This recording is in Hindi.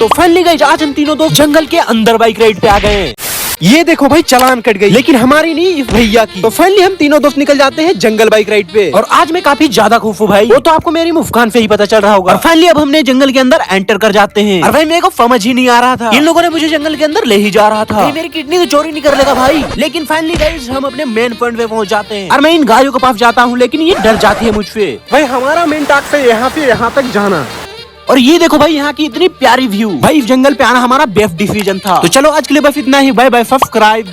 तो फाइनली गाइस आज हम तीनों दोस्त जंगल के अंदर बाइक राइड पे आ गए हैं। ये देखो भाई चालान कट गई, लेकिन हमारी नहीं, इस भैया की। तो फाइनली हम तीनों दोस्त निकल जाते हैं जंगल बाइक राइड पे। और आज मैं काफी ज्यादा खुश हूँ भाई, वो तो आपको मेरी मुस्कान से ही पता चल रहा होगा। और फाइनली अब हमने जंगल के अंदर एंटर कर जाते हैं। और भाई मेरे को समझ ही नहीं आ रहा था, इन लोगों ने मुझे जंगल के अंदर ले ही जा रहा था। मेरी किडनी तो चोरी नहीं कर लेगा भाई। लेकिन फाइनली गाइस हम अपने मेन पॉइंट पे पहुंच जाते हैं। और मैं इन गायों के पास जाता हूँ, लेकिन ये डर जाती है मुझसे। भाई हमारा मेन टास्क है यहाँ से यहाँ तक जाना। और ये देखो भाई यहाँ की इतनी प्यारी व्यू। भाई इस जंगल पे आना हमारा बेस्ट डिसीजन था। तो चलो आज के लिए बस इतना ही। Bye bye, subscribe.